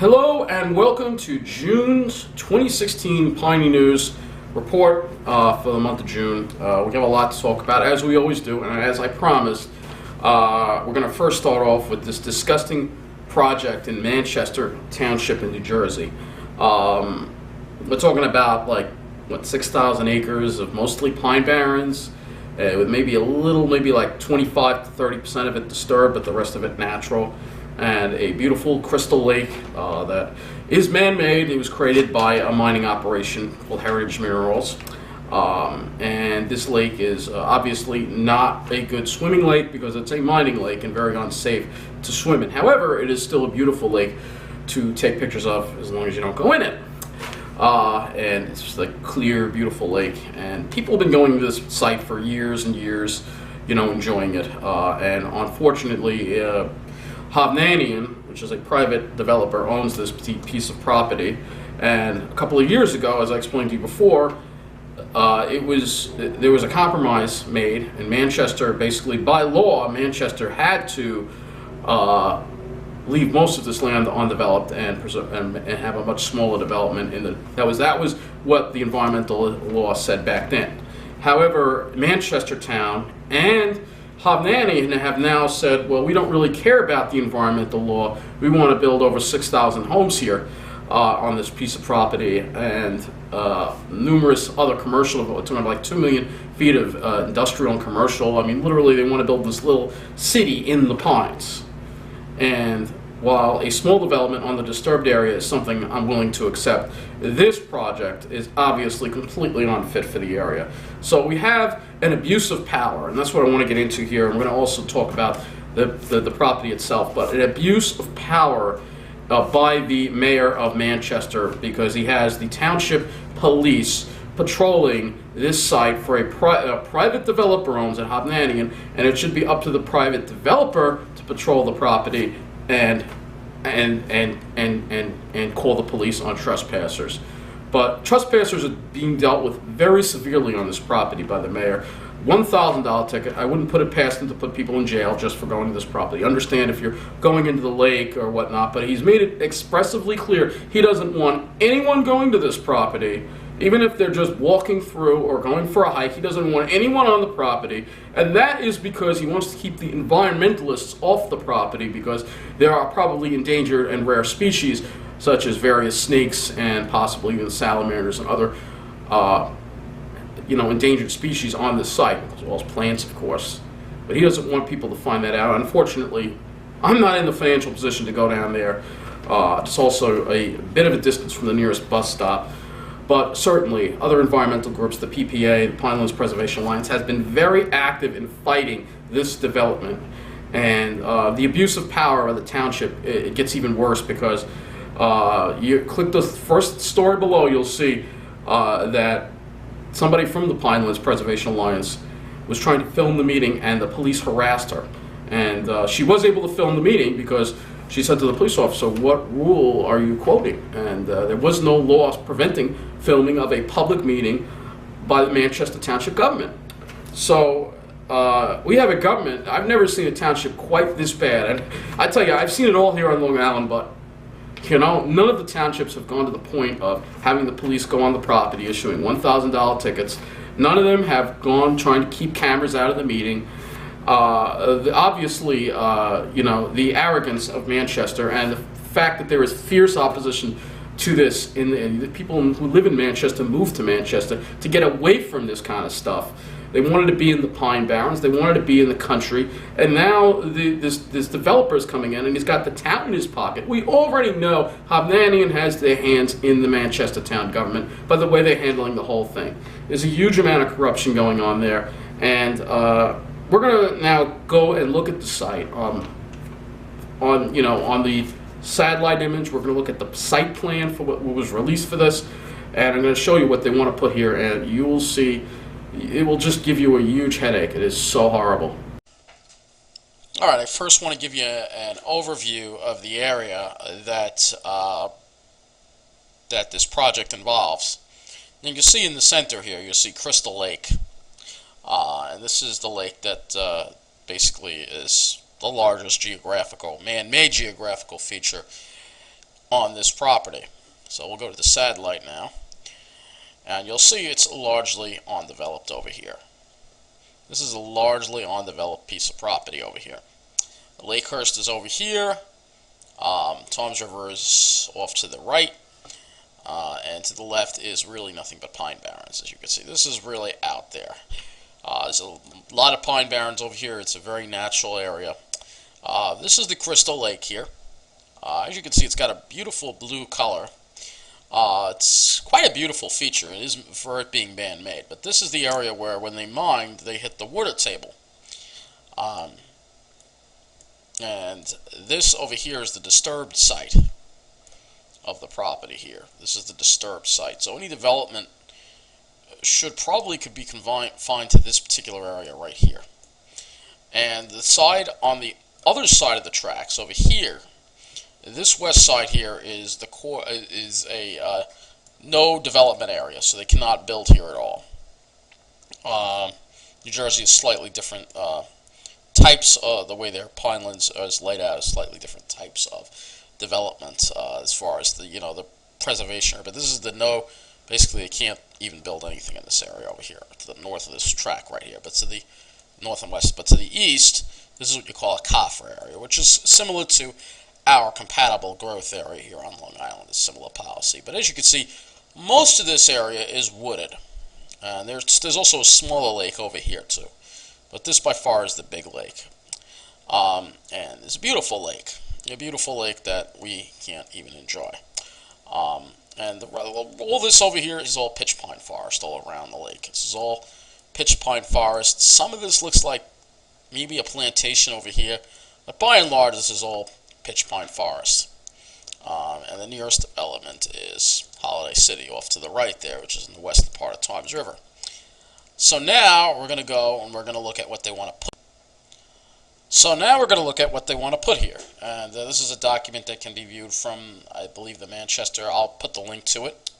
Hello and welcome to June's 2016 Piney News report for the month of June. We have a lot to talk about, as we always do, and as I promised, we're going to first start off with this disgusting project in Manchester Township in New Jersey. We're talking about 6,000 acres of mostly pine barrens, with maybe like 25 to 30% of it disturbed, but the rest of it natural. And a beautiful crystal lake that is man-made. It was created by a mining operation called Heritage Minerals. And this lake is obviously not a good swimming lake because it's a mining lake and very unsafe to swim in. However, it is still a beautiful lake to take pictures of as long as you don't go in it. And it's just a clear, beautiful lake. And people have been going to this site for years and years, enjoying it. And unfortunately, Hovnanian, which is a private developer, owns this piece of property, and a couple of years ago, as I explained to you before, there was a compromise made in Manchester. Basically, by law, Manchester had to leave most of this land undeveloped and have a much smaller development. That was what the environmental law said back then. However, Manchester Town and Hovnanian have now said, well, we don't really care about the environmental law. We want to build over 6,000 homes here on this piece of property, and numerous other commercial, like 2 million feet of industrial and commercial. I mean, literally, they want to build this little city in the pines. And while a small development on the disturbed area is something I'm willing to accept, this project is obviously completely unfit for the area. So we have an abuse of power, and that's what I want to get into here. I'm going to also talk about the property itself, but an abuse of power by the mayor of Manchester, because he has the township police patrolling this site for a private developer owns it, Hovnanian, and it should be up to the private developer to patrol the property and call the police on trespassers. But trespassers are being dealt with very severely on this property by the mayor. $1,000 ticket. I wouldn't put it past him to put people in jail just for going to this property. Understand if you're going into the lake or whatnot, but he's made it expressively clear he doesn't want anyone going to this property, even if they're just walking through or going for a hike. He doesn't want anyone on the property, and that is because he wants to keep the environmentalists off the property, because there are probably endangered and rare species such as various snakes and possibly even salamanders and other endangered species on this site, as well as plants, of course. But he doesn't want people to find that out. Unfortunately, I'm not in the financial position to go down there. It's also a bit of a distance from the nearest bus stop. But certainly, other environmental groups, the PPA, the Pinelands Preservation Alliance, has been very active in fighting this development. And the abuse of power of the township, it gets even worse, because you click the first story below, you'll see that somebody from the Pinelands Preservation Alliance was trying to film the meeting, and the police harassed her. And she was able to film the meeting because she said to the police officer, "What rule are you quoting?" And there was no law preventing filming of a public meeting by the Manchester Township government. So we have a government. I've never seen a township quite this bad. And I tell you, I've seen it all here on Long Island, but none of the townships have gone to the point of having the police go on the property, issuing $1,000 tickets. None of them have gone trying to keep cameras out of the meeting. Obviously, the arrogance of Manchester and the fact that there is fierce opposition to this, and the people who live in Manchester moved to Manchester to get away from this kind of stuff. They wanted to be in the Pine Barrens. They wanted to be in the country. And now this developer is coming in, and he's got the town in his pocket. We already know Hovnanian has their hands in the Manchester town government by the way they're handling the whole thing. There's a huge amount of corruption going on there. And we're going to now go and look at the site. On the satellite image, we're going to look at the site plan for what was released for this. And I'm going to show you what they want to put here, and you will see. It will just give you a huge headache. It is so horrible. All right, I first want to give you an overview of the area that this project involves. And you can see in the center here, you'll see Crystal Lake. And this is the lake that basically is the largest man-made geographical feature on this property. So we'll go to the satellite now, and you'll see it's largely undeveloped over here. This is a largely undeveloped piece of property over here. Lakehurst is over here. Toms River is off to the right. And to the left is really nothing but pine barrens, as you can see. This is really out there. There's a lot of pine barrens over here. It's a very natural area. This is the Crystal Lake here. As you can see, it's got a beautiful blue color. It's quite a beautiful feature. It is for it being man-made. But this is the area where, when they mined, they hit the water table. And this over here is the disturbed site of the property here. This is the disturbed site. So any development could be confined to this particular area right here. And the side on the other side of the tracks over here, this west side here is the core is a no development area, so they cannot build here at all. New Jersey is slightly different types of the way their pinelands is laid out is slightly different types of development as far as the preservation. But this is the no. Basically, they can't even build anything in this area over here to the north of this track right here. But to the north and west, but to the east, this is what you call a coffer area, which is similar to our compatible growth area here on Long Island. A similar policy. But as you can see, most of this area is wooded. And there's also a smaller lake over here too. But this by far is the big lake. And it's a beautiful lake. A beautiful lake that we can't even enjoy. And all this over here is all pitch pine forest all around the lake. This is all pitch pine forest. Some of this looks like maybe a plantation over here. But by and large, this is all pitch pine forest. And the nearest development is Holiday City off to the right there, which is in the western part of Toms River. So now we're going to go and we're going to look at what they want to put. So now we're going to look at what they want to put here. And this is a document that can be viewed from, I believe, the Manchester. I'll put the link to it.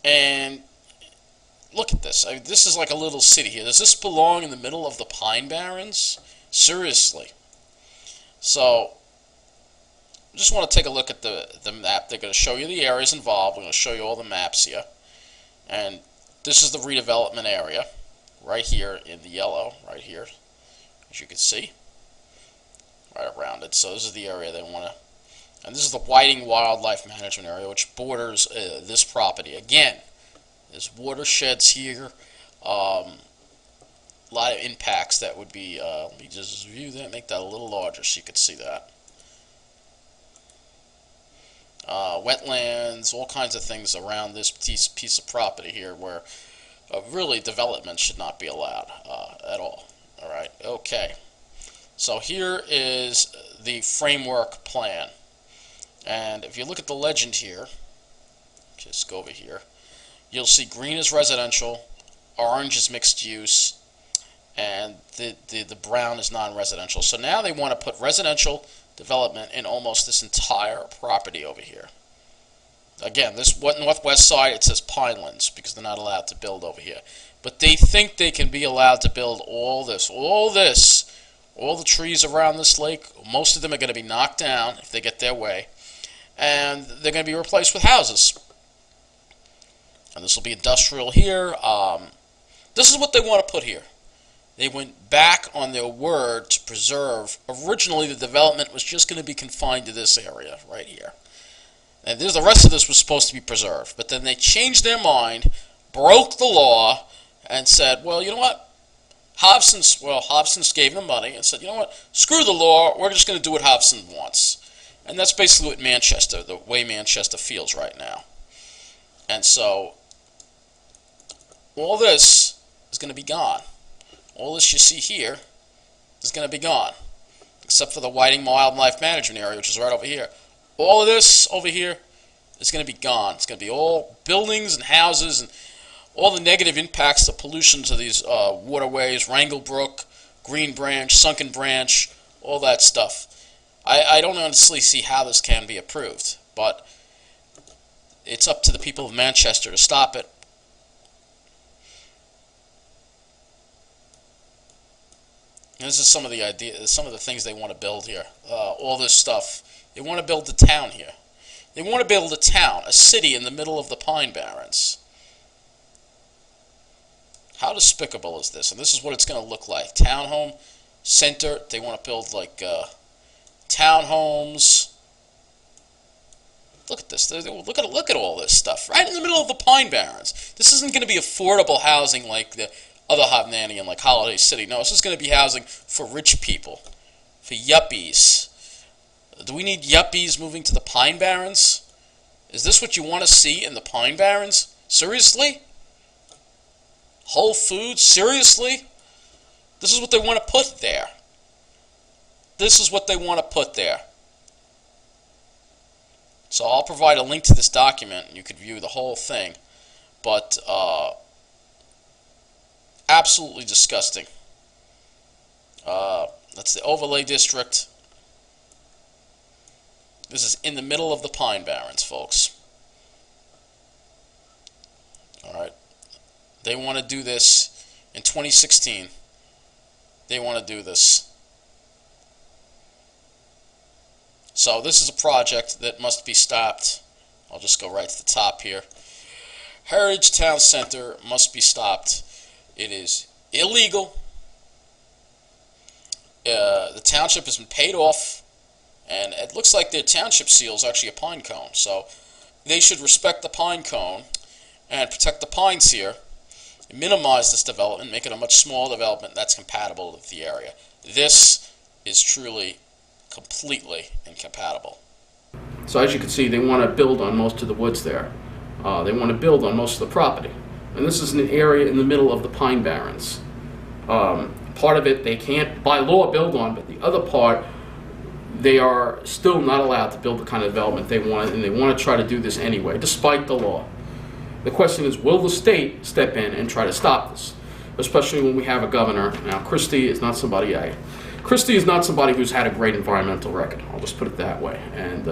And look at this. I mean, this is like a little city here. Does this belong in the middle of the Pine Barrens? Seriously. So just want to take a look at the map. They're going to show you the areas involved. We're going to show you all the maps here. And this is the redevelopment area right here in the yellow, right here, as you can see, right around it. So this is the area they want to, and this is the Whiting Wildlife Management Area, which borders this property. Again, there's watersheds here, a lot of impacts that would be, let me just view that, make that a little larger so you can see that. Wetlands, all kinds of things around this piece of property here where really development should not be allowed at all. Alright, okay. So here is the framework plan. And if you look at the legend here, just go over here, you'll see green is residential, orange is mixed use, and the brown is non-residential. So now they want to put residential development in almost this entire property over here. Again, this northwest side, it says Pinelands because they're not allowed to build over here. But they think they can be allowed to build all the trees around this lake. Most of them are going to be knocked down if they get their way. And they're going to be replaced with houses. And this will be industrial here. This is what they want to put here. They went back on their word to preserve. Originally, the development was just going to be confined to this area right here. And the rest of this was supposed to be preserved. But then they changed their mind, broke the law, and said, well, you know what? Hobson's gave them money and said, you know what? Screw the law. We're just going to do what Hobson wants. And that's basically what the way Manchester feels right now. And so all this is going to be gone. All this you see here is going to be gone, except for the Whiting Wildlife Management Area, which is right over here. All of this over here is going to be gone. It's going to be all buildings and houses and all the negative impacts, the pollution to these waterways, Wrangle Brook, Green Branch, Sunken Branch, all that stuff. I don't honestly see how this can be approved, but it's up to the people of Manchester to stop it. And this is some of the ideas, some of the things they want to build here. All this stuff They want to build a town here. They want to build a town, a city in the middle of the Pine Barrens. How despicable is this? And this is what it's going to look like. Townhome center. They want to build like townhomes. Look at this. Look at all this stuff right in the middle of the Pine Barrens. This isn't going to be affordable housing like the other Hovnanian, like Holiday City. No, this is going to be housing for rich people, for yuppies. Do we need yuppies moving to the Pine Barrens? Is this what you want to see in the Pine Barrens? Seriously? Whole Foods? Seriously? This is what they want to put there. This is what they want to put there. So I'll provide a link to this document, and you could view the whole thing. But absolutely disgusting. That's the overlay district. This is in the middle of the Pine Barrens, folks. All right. They want to do this in 2016. They want to do this. So this is a project that must be stopped. I'll just go right to the top here. Heritage Town Center must be stopped. It is illegal. The township has been paid off, and it looks like their township seal is actually a pine cone. So they should respect the pine cone and protect the pines here, and minimize this development, make it a much smaller development that's compatible with the area. This is truly completely incompatible. So as you can see, they want to build on most of the woods there. They want to build on most of the property. And this is an area in the middle of the Pine Barrens. Part of it they can't by law build on, but the other part they are still not allowed to build the kind of development they want, and they want to try to do this anyway, despite the law. The question is, will the state step in and try to stop this? Especially when we have a governor. Now, Christie is not somebody who's had a great environmental record. I'll just put it that way. And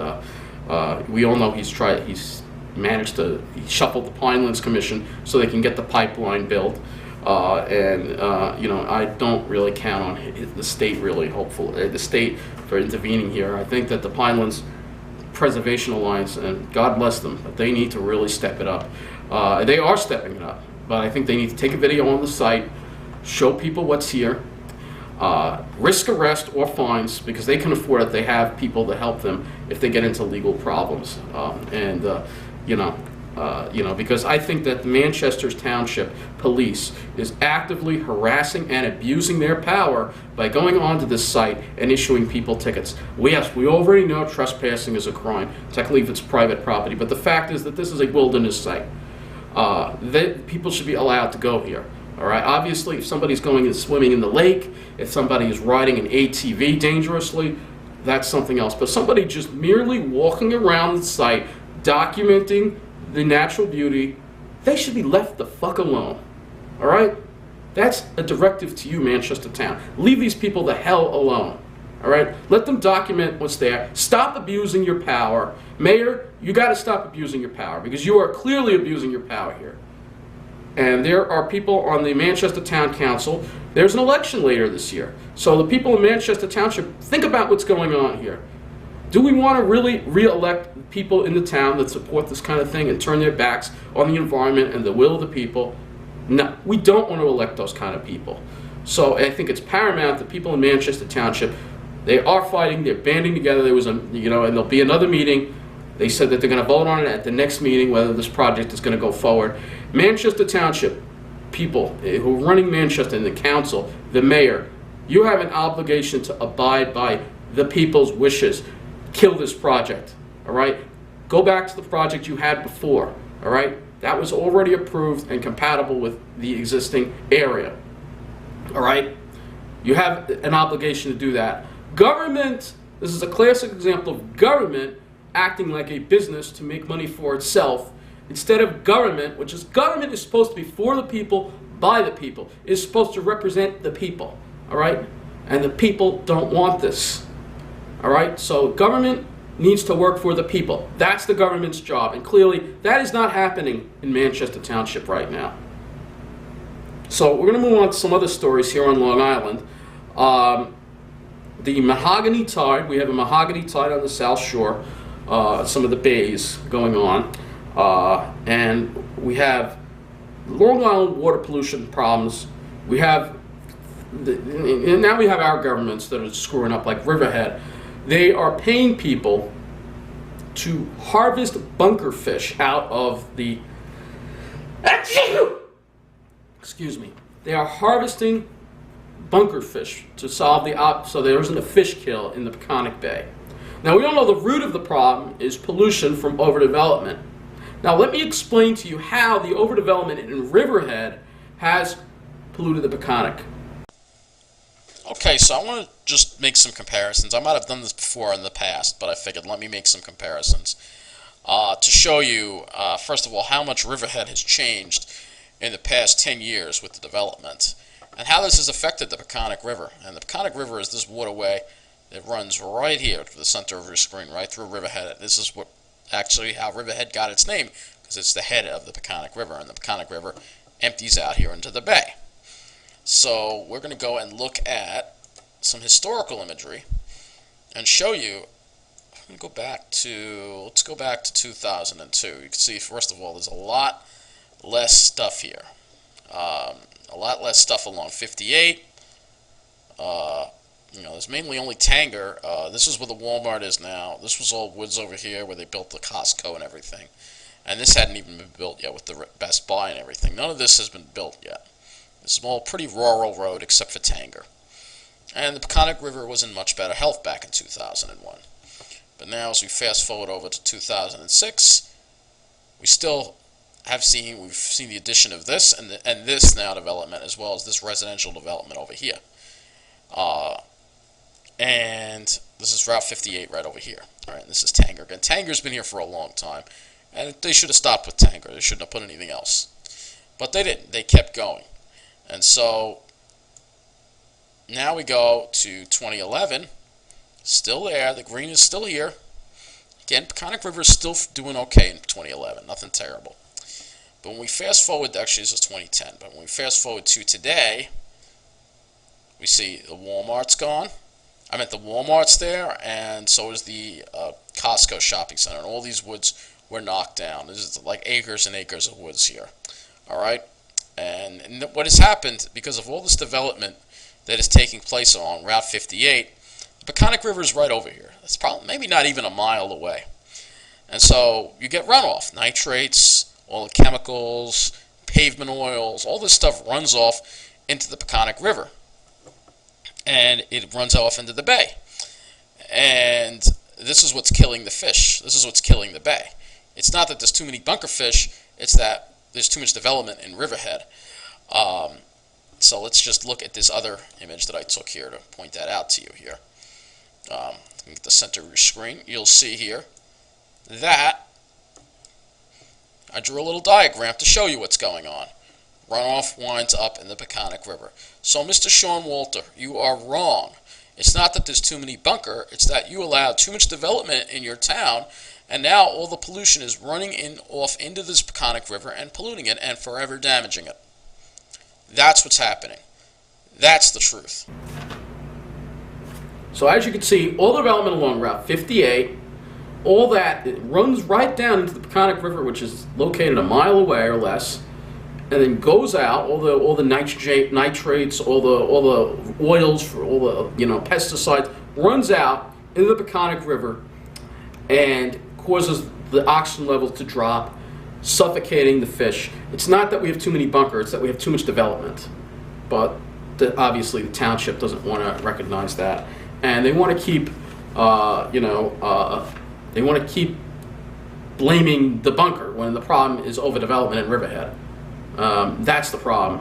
we all know he's managed to shuffle the Pinelands Commission so they can get the pipeline built. I don't really count on the state the state for intervening here. I think that the Pinelands Preservation Alliance, and God bless them, but they need to really step it up. They are stepping it up, but I think they need to take a video on the site, show people what's here, risk arrest or fines, because they can afford it. They have people to help them if they get into legal problems. Because I think that the Manchester's Township Police is actively harassing and abusing their power by going onto this site and issuing people tickets. Yes, we already know trespassing is a crime, technically if it's private property, but the fact is that this is a wilderness site. People should be allowed to go here. All right. Obviously, if somebody's going and swimming in the lake, if somebody is riding an ATV dangerously, that's something else. But somebody just merely walking around the site, documenting the natural beauty, they should be left the fuck alone. All right? That's a directive to you, Manchester Town. Leave these people the hell alone. All right? Let them document what's there. Stop abusing your power. Mayor, you got to stop abusing your power, because you are clearly abusing your power here. And there are people on the Manchester Town Council. There's an election later this year. So the people in Manchester Township, think about what's going on here. Do we want to really re-elect people in the town that support this kind of thing and turn their backs on the environment and the will of the people? No, we don't want to elect those kind of people. So I think it's paramount that people in Manchester Township, they are fighting, they're banding together. There was and there'll be another meeting. They said that they're going to vote on it at the next meeting, whether this project is going to go forward. Manchester Township people who are running Manchester and the council, the mayor, you have an obligation to abide by the people's wishes. Kill this project, all right? Go back to the project you had before, all right? That was already approved and compatible with the existing area, all right? You have an obligation to do that. Government, this is a classic example of government acting like a business to make money for itself, instead of government, which is government is supposed to be for the people, by the people, is supposed to represent the people, all right? And the people don't want this. All right, so government needs to work for the people. That's the government's job, and clearly that is not happening in Manchester Township right now. So we're going to move on to some other stories here on Long Island. the mahogany tide. We have a mahogany tide on the South Shore, some of the bays going on, and we have Long Island water pollution problems. We have, and now we have our governments that are screwing up, like Riverhead. They are paying people to harvest bunker fish out of the. Excuse me. They are harvesting bunker fish to solve so there isn't a fish kill in the Peconic Bay. Now, we all know the root of the problem is pollution from overdevelopment. Now, let me explain to you how the overdevelopment in Riverhead has polluted the Peconic. Okay, so I want to just make some comparisons. I might have done this before in the past, but I figured let me make some comparisons to show you, first of all, how much Riverhead has changed in the past 10 years with the development, and how this has affected the Peconic River. And the Peconic River is this waterway that runs right here to the center of your screen, right through Riverhead. This is what actually how Riverhead got its name, because it's the head of the Peconic River, and the Peconic River empties out here into the bay. So we're going to go and look at some historical imagery and show you. Let's go back to 2002. You can see, first of all, there's a lot less stuff here. A lot less stuff along 58. There's mainly only Tanger. This is where the Walmart is now. This was all woods over here where they built the Costco and everything. And this hadn't even been built yet with the Best Buy and everything. None of this has been built yet. It's a small, pretty rural road except for Tanger. And the Peconic River was in much better health back in 2001. But now, as we fast forward over to 2006, we've seen the addition of this and this now development, as well as this residential development over here. And this is Route 58 right over here. All right, and this is Tanger. Again, Tanger's been here for a long time, and they should have stopped with Tanger. They shouldn't have put anything else. But they didn't. They kept going. And so now we go to 2011. Still there. The green is still here. Again, Peconic River is still doing okay in 2011. Nothing terrible. But when we fast forward, actually this is 2010, but when we fast forward to today, we see the Walmart's gone. I meant the Walmart's there, and so is the Costco shopping center. And all these woods were knocked down. This is like acres and acres of woods here. All right? And what has happened, because of all this development that is taking place on Route 58, the Peconic River is right over here. It's probably maybe not even a mile away. And so you get runoff, nitrates, all the chemicals, pavement oils, all this stuff runs off into the Peconic River. And it runs off into the bay. And this is what's killing the fish. This is what's killing the bay. It's not that there's too many bunker fish, it's that there's too much development in Riverhead. So let's just look at this other image that I took here to point that out to you here. At the center of your screen, you'll see here that I drew a little diagram to show you what's going on. Runoff winds up in the Peconic River. So, Mr. Sean Walter, you are wrong. It's not that there's too many bunker, it's that you allowed too much development in your town, and now all the pollution is running off into this Peconic River and polluting it and forever damaging it. That's what's happening. That's the truth. So as you can see, all the development along Route 58, all that, it runs right down into the Peconic River, which is located a mile away or less, and then goes out. All the nitrates, all the oils, for all the pesticides, runs out into the Peconic River, and causes the oxygen levels to drop, suffocating the fish. It's not that we have too many bunkers; it's that we have too much development. But obviously, the township doesn't want to recognize that, and they want to keep, they want to keep blaming the bunker when the problem is overdevelopment in Riverhead. That's the problem,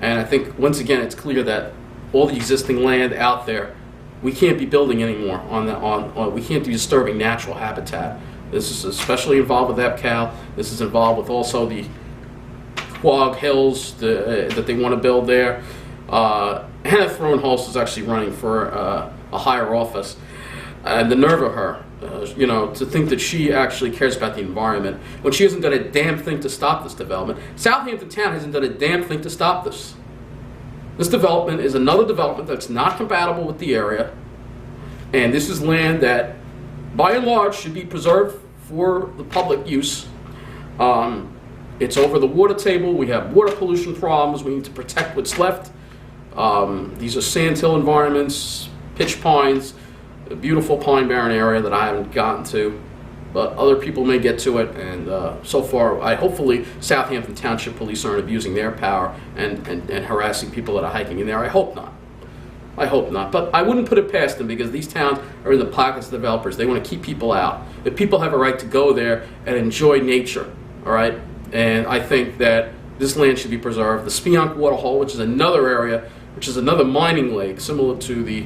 and I think once again it's clear that all the existing land out there, we can't be building anymore on we can't be disturbing natural habitat. This is especially involved with EPCAL. This is involved with also the Quag Hills that they want to build there. Hannah Throneholst is actually running for a higher office, and the nerve of her, to think that she actually cares about the environment when she hasn't done a damn thing to stop this development. Southampton Town hasn't done a damn thing to stop this. This development is another development that's not compatible with the area. And this is land that, by and large, should be preserved for the public use. It's over the water table. We have water pollution problems. We need to protect what's left. These are sandhill environments, pitch pines, a beautiful pine barren area that I haven't gotten to, but other people may get to it. And so far, hopefully Southampton Township Police aren't abusing their power and harassing people that are hiking in there. I hope not. I hope not. But I wouldn't put it past them, because these towns are in the pockets of developers. They want to keep people out. If people have a right to go there and enjoy nature, all right? And I think that this land should be preserved. The Spionk Waterhole, which is another area, which is another mining lake, similar to the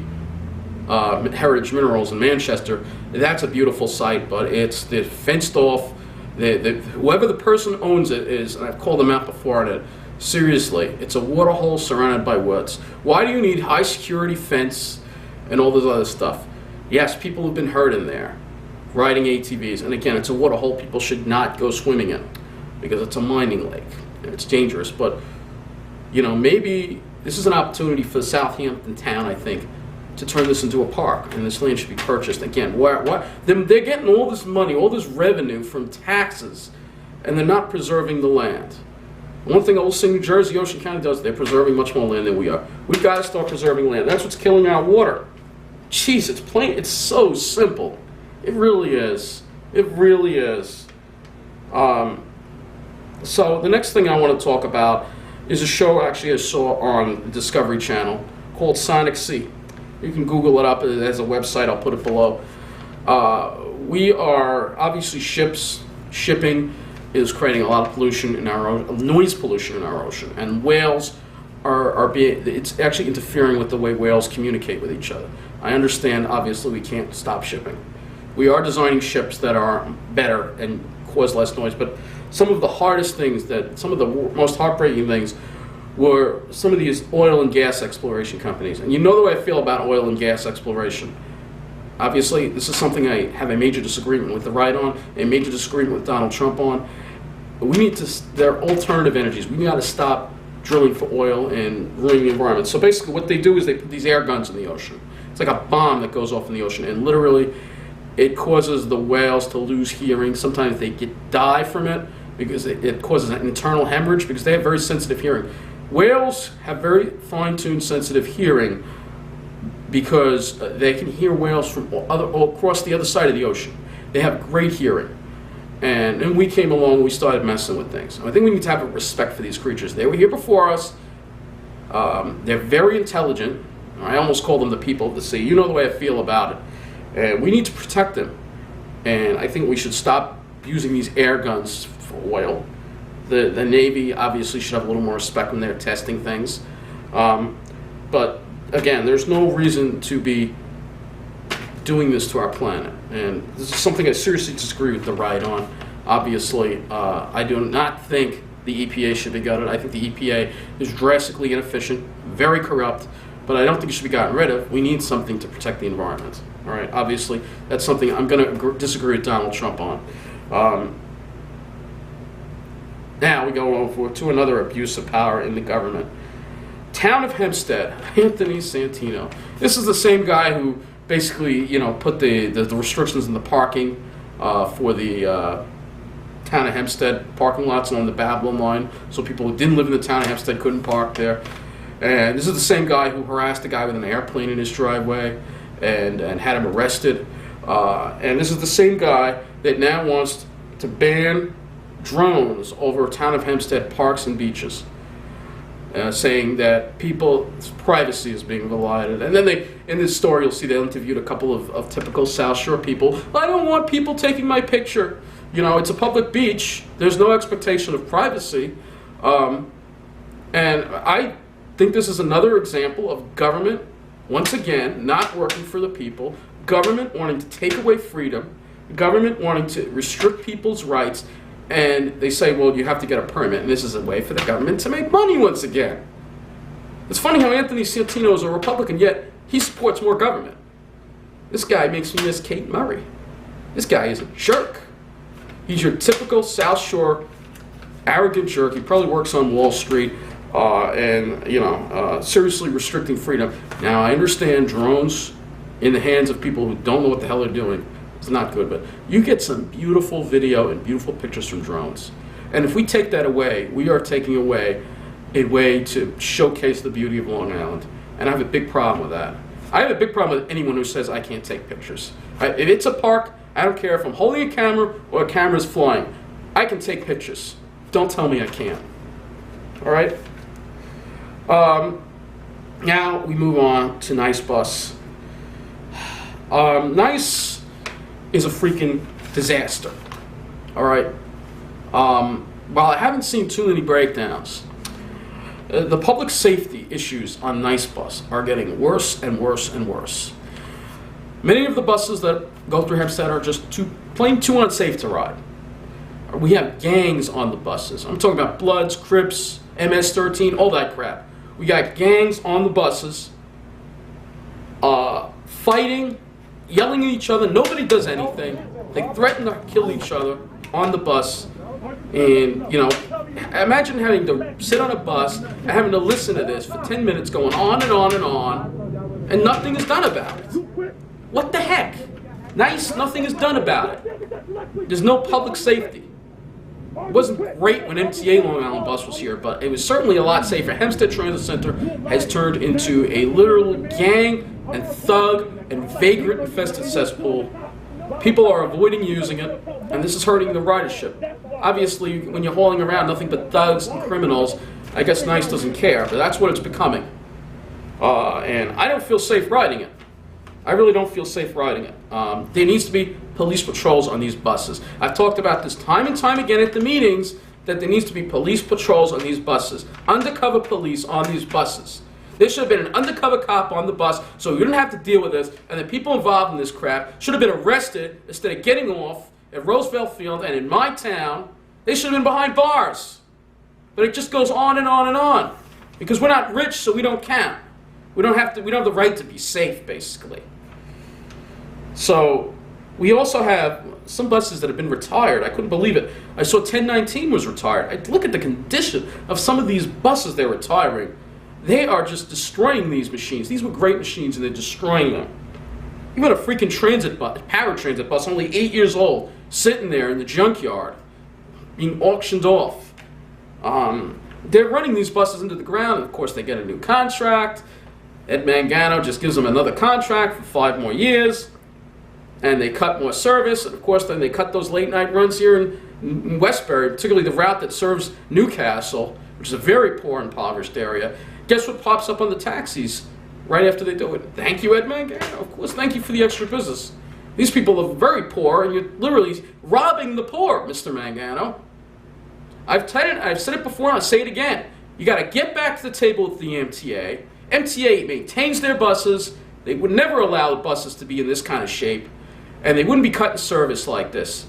Heritage Minerals in Manchester. That's a beautiful site, but it's fenced off. Whoever the person owns it is, and I've called them out before on it, seriously, it's a waterhole surrounded by woods. Why do you need high security fence and all this other stuff? Yes, people have been hurt in there, riding ATVs. And again, it's a waterhole people should not go swimming in, because it's a mining lake and it's dangerous. But, you know, maybe this is an opportunity for Southampton town, I think, to turn this into a park, and this land should be purchased. Again, they're getting all this money, all this revenue from taxes, and they're not preserving the land. One thing I will say New Jersey, Ocean County does, they're preserving much more land than we are. We've got to start preserving land. That's what's killing our water. Jeez, it's so simple. It really is. It really is. So the next thing I want to talk about is a show actually I saw on the Discovery Channel called Sonic Sea. You can Google it up as a website. I'll put it below. We are obviously shipping is creating a lot of pollution in our own, noise pollution in our ocean, and whales it's actually interfering with the way whales communicate with each other. I understand, obviously, we can't stop shipping. We are designing ships that are better and cause less noise, but some of the hardest things, some of the most heartbreaking things, were some of these oil and gas exploration companies. And you know the way I feel about oil and gas exploration. Obviously, this is something I have a major disagreement with the right on, a major disagreement with Donald Trump on. We need to, they're alternative energies. We got to stop drilling for oil and ruining the environment. So basically what they do is they put these air guns in the ocean. It's like a bomb that goes off in the ocean, and literally it causes the whales to lose hearing. Sometimes they die from it because it causes an internal hemorrhage, because they have very sensitive hearing. Whales have very fine-tuned sensitive hearing because they can hear whales from across the other side of the ocean. They have great hearing. And we came along and we started messing with things. I think we need to have a respect for these creatures. They were here before us. They're very intelligent. I almost call them the people of the sea. You know the way I feel about it. And we need to protect them. And I think we should stop using these air guns for oil. The Navy obviously should have a little more respect when they're testing things. But again, there's no reason to be doing this to our planet. And this is something I seriously disagree with the right on. Obviously, I do not think the EPA should be gutted. I think the EPA is drastically inefficient, very corrupt, but I don't think it should be gotten rid of. We need something to protect the environment. All right, obviously, that's something I'm going to disagree with Donald Trump on. Now we go over to another abuse of power in the government. Town of Hempstead, Anthony Santino. This is the same guy who basically, put the restrictions in the parking for the town of Hempstead parking lots on the Babylon line, so people who didn't live in the town of Hempstead couldn't park there. And this is the same guy who harassed a guy with an airplane in his driveway and had him arrested. And this is the same guy that now wants to ban drones over town of Hempstead parks and beaches, saying that people's privacy is being violated. And then in this story, you'll see they interviewed a couple of typical South Shore people. I don't want people taking my picture. It's a public beach. There's no expectation of privacy. And I think this is another example of government, once again, not working for the people, government wanting to take away freedom, government wanting to restrict people's rights, and they say, well, you have to get a permit, and this is a way for the government to make money once again. It's funny how Anthony Santino is a Republican, yet he supports more government. This guy makes me miss Kate Murray. This guy is a jerk. He's your typical South Shore arrogant jerk. He probably works on Wall Street and seriously restricting freedom. Now, I understand drones in the hands of people who don't know what the hell they're doing is not good. But you get some beautiful video and beautiful pictures from drones. And if we take that away, we are taking away a way to showcase the beauty of Long Island. And I have a big problem with that. I have a big problem with anyone who says I can't take pictures. If it's a park, I don't care if I'm holding a camera or a camera's flying. I can take pictures. Don't tell me I can't. All right? Now we move on to Nice Bus. Nice is a freaking disaster. All right? While I haven't seen too many breakdowns, the public safety issues on Nice Bus are getting worse and worse and worse. Many of the buses that go through Hempstead are just plain too unsafe to ride. We have gangs on the buses. I'm talking about Bloods, Crips, MS-13, all that crap. We got gangs on the buses, fighting, yelling at each other. Nobody does anything. They threaten to kill each other on the bus. And, you know, imagine having to sit on a bus and having to listen to this for 10 minutes going on and on and on, and nothing is done about it. What the heck? Nice, nothing is done about it. There's no public safety. It wasn't great when MTA Long Island Bus was here, but it was certainly a lot safer. Hempstead Transit Center has turned into a literal gang and thug and vagrant infested cesspool. People are avoiding using it, and this is hurting the ridership. Obviously, when you're hauling around nothing but thugs and criminals, I guess Nice doesn't care, but that's what it's becoming. And I don't feel safe riding it. I really don't feel safe riding it. There needs to be police patrols on these buses. I've talked about this time and time again at the meetings, that there needs to be police patrols on these buses. Undercover police on these buses. There should have been an undercover cop on the bus so you didn't have to deal with this, and the people involved in this crap should have been arrested instead of getting off at Roosevelt Field and in my town. They should have been behind bars. But it just goes on and on and on. Because we're not rich, so we don't count. We don't have the right to be safe, basically. So we also have some buses that have been retired. I couldn't believe it. I saw 1019 was retired. I look at the condition of some of these buses they're retiring. They are just destroying these machines. These were great machines, and they're destroying them. Even a freaking transit bus, paratransit bus, only 8 years old, sitting there in the junkyard, being auctioned off. They're running these buses into the ground, and of course they get a new contract. Ed Mangano just gives them another contract for 5 more years, and they cut more service, and of course then they cut those late night runs here in Westbury, particularly the route that serves Newcastle, which is a very poor, impoverished area. Guess what pops up on the taxis right after they do it? Thank you, Ed Mangano. Of course, thank you for the extra business. These people are very poor, and you're literally robbing the poor, Mr. Mangano. I've said it before, and I'll say it again. You got to get back to the table with the MTA. MTA maintains their buses. They would never allow the buses to be in this kind of shape, and they wouldn't be cutting service like this.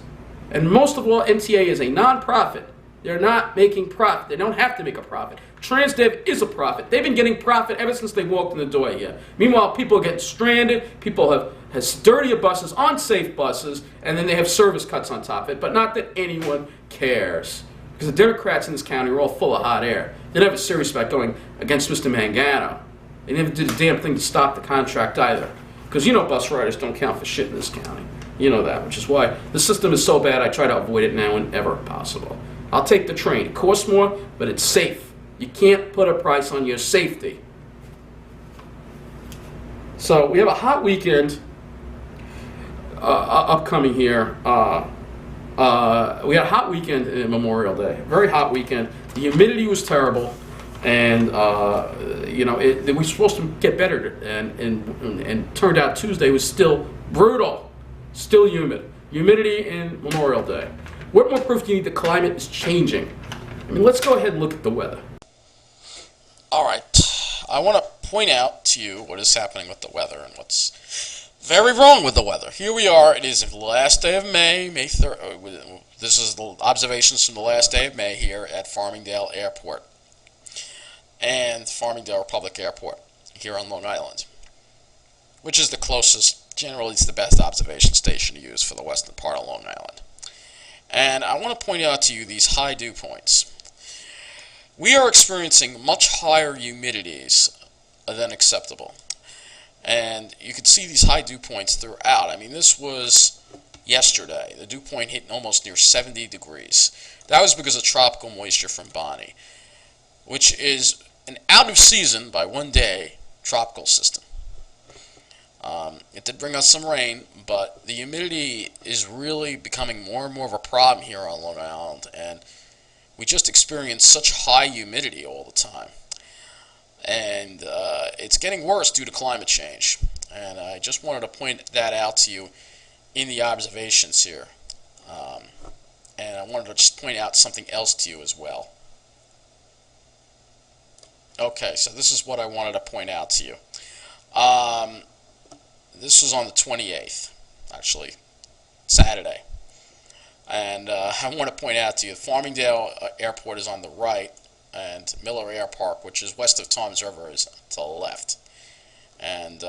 And most of all, MTA is a non-profit. They're not making profit. They don't have to make a profit. Transdev is a profit. They've been getting profit ever since they walked in the door here. Meanwhile, people are getting stranded. People have dirtier buses, unsafe buses, and then they have service cuts on top of it. But not that anyone cares. Because the Democrats in this county are all full of hot air. They're never serious about going against Mr. Mangano. They never did a damn thing to stop the contract either. Because you know bus riders don't count for shit in this county. You know that, which is why the system is so bad I try to avoid it now whenever possible. I'll take the train. It costs more, but it's safe. You can't put a price on your safety. So we have a hot weekend upcoming here. We had a hot weekend in Memorial Day. Very hot weekend. The humidity was terrible, and we were supposed to get better, and turned out Tuesday was still brutal, still humid. Humidity in Memorial Day. What more proof do you need the climate is changing? I mean, let's go ahead and look at the weather. All right. I want to point out to you what is happening with the weather and what's very wrong with the weather. Here we are. It is the last day of May, May 3rd. This is the observations from the last day of May here at Farmingdale Airport and Farmingdale Republic Airport here on Long Island, which is the closest, generally it's the best observation station to use for the western part of Long Island. And I want to point out to you these high dew points. We are experiencing much higher humidities than acceptable. And you could see these high dew points throughout. I mean, this was yesterday. The dew point hit almost near 70 degrees. That was because of tropical moisture from Bonnie, which is an out-of-season, by 1 day, tropical system. It did bring us some rain, but the humidity is really becoming more and more of a problem here on Long Island, and we just experience such high humidity all the time. And it's getting worse due to climate change. And I just wanted to point that out to you in the observations here. And I wanted to just point out something else to you as well. Okay, so this is what I wanted to point out to you. This was on the 28th, actually, Saturday. And I want to point out to you, Farmingdale Airport is on the right, and Miller Air Park, which is west of Toms River, is to the left. And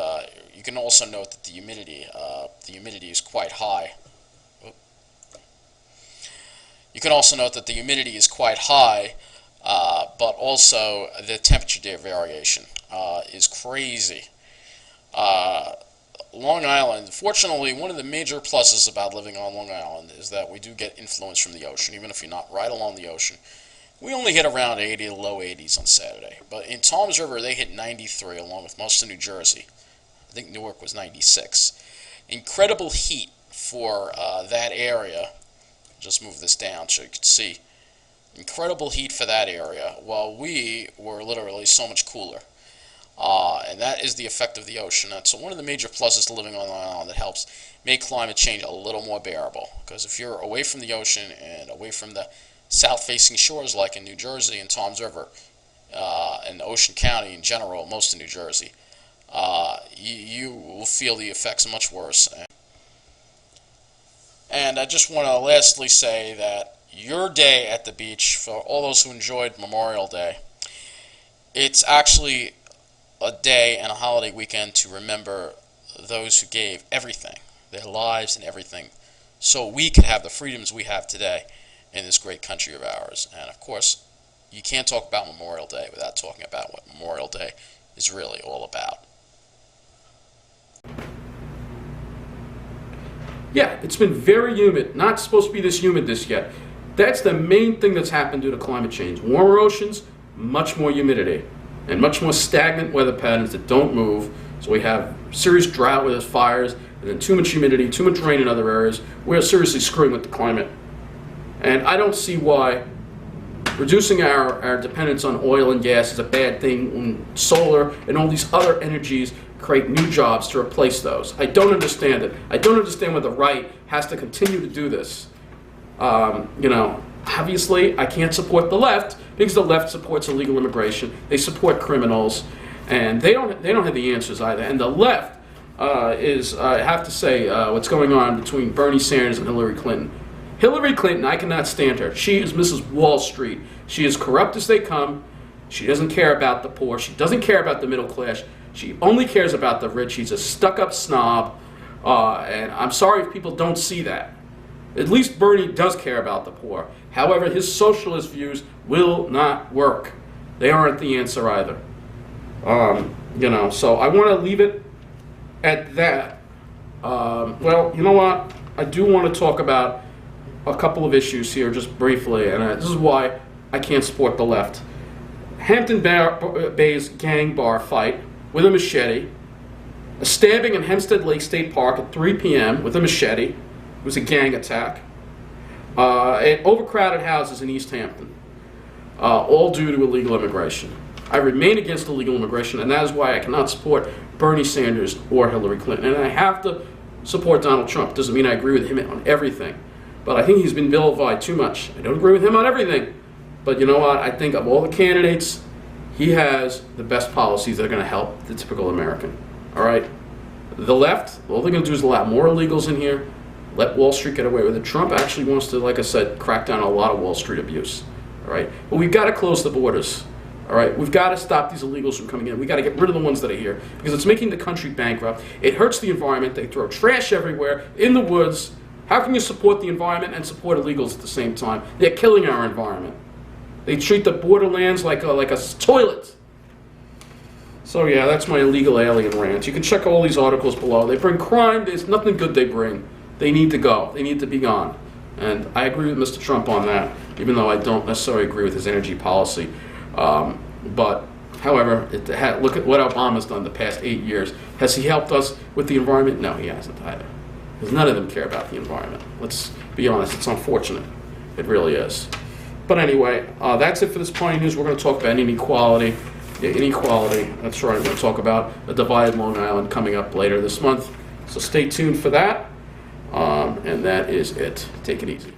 you can also note that the humidity is quite high. You can also note that the humidity is quite high, but also the temperature variation is crazy. Long Island, fortunately, one of the major pluses about living on Long Island is that we do get influence from the ocean, even if you're not right along the ocean. We only hit around 80 to low 80s on Saturday. But in Toms River, they hit 93, along with most of New Jersey. I think Newark was 96. Incredible heat for that area. Just move this down so you can see. Incredible heat for that area, while we were literally so much cooler. And that is the effect of the ocean. That's one of the major pluses to living on Long Island that helps make climate change a little more bearable. Because if you're away from the ocean and away from the south-facing shores like in New Jersey and Toms River, and Ocean County in general, most of New Jersey, you will feel the effects much worse. And I just want to lastly say that your day at the beach, for all those who enjoyed Memorial Day, it's actually a day and a holiday weekend to remember those who gave everything, their lives and everything, so we could have the freedoms we have today in this great country of ours. And of course, you can't talk about Memorial Day without talking about what Memorial Day is really all about. Yeah, it's been very humid. Not supposed to be this humid this yet. That's the main thing that's happened due to climate change. Warmer oceans, much more humidity, and much more stagnant weather patterns that don't move. So we have serious drought with fires, and then too much humidity, too much rain in other areas. We're seriously screwing with the climate. And I don't see why reducing our dependence on oil and gas is a bad thing when solar and all these other energies create new jobs to replace those. I don't understand it. I don't understand why the right has to continue to do this. Obviously, I can't support the left because the left supports illegal immigration. They support criminals, and they don't have the answers either. And the left I have to say, what's going on between Bernie Sanders and Hillary Clinton. Hillary Clinton, I cannot stand her. She is Mrs. Wall Street. She is corrupt as they come. She doesn't care about the poor. She doesn't care about the middle class. She only cares about the rich. She's a stuck-up snob. And I'm sorry if people don't see that. At least Bernie does care about the poor. However, his socialist views will not work. They aren't the answer either. So I want to leave it at that. Well, you know what? I do want to talk about a couple of issues here just briefly, and this is why I can't support the left. Hampton Bay's gang bar fight with a machete, a stabbing in Hempstead Lake State Park at 3 p.m. with a machete. It was a gang attack. At overcrowded houses in East Hampton, all due to illegal immigration. I remain against illegal immigration, and that is why I cannot support Bernie Sanders or Hillary Clinton. And I have to support Donald Trump. Doesn't mean I agree with him on everything, but I think he's been vilified too much. I don't agree with him on everything, but you know what? I think of all the candidates, he has the best policies that are going to help the typical American. All right? The left, all they're going to do is allow more illegals in here, let Wall Street get away with it. Trump actually wants to, like I said, crack down on a lot of Wall Street abuse. All right? But we've got to close the borders. All right? We've got to stop these illegals from coming in. We've got to get rid of the ones that are here because it's making the country bankrupt. It hurts the environment. They throw trash everywhere in the woods. How can you support the environment and support illegals at the same time? They're killing our environment. They treat the borderlands like a toilet. So yeah, that's my illegal alien rant. You can check all these articles below. They bring crime. There's nothing good they bring. They need to go. They need to be gone. And I agree with Mr. Trump on that, even though I don't necessarily agree with his energy policy. But, however, look at what Obama's done the past 8 years. Has he helped us with the environment? No, he hasn't either. Because none of them care about the environment. Let's be honest. It's unfortunate. It really is. But anyway, that's it for this Piney News. We're going to talk about inequality. Yeah, inequality. That's right. We're going to talk about a divided Long Island coming up later this month. So stay tuned for that. And that is it. Take it easy.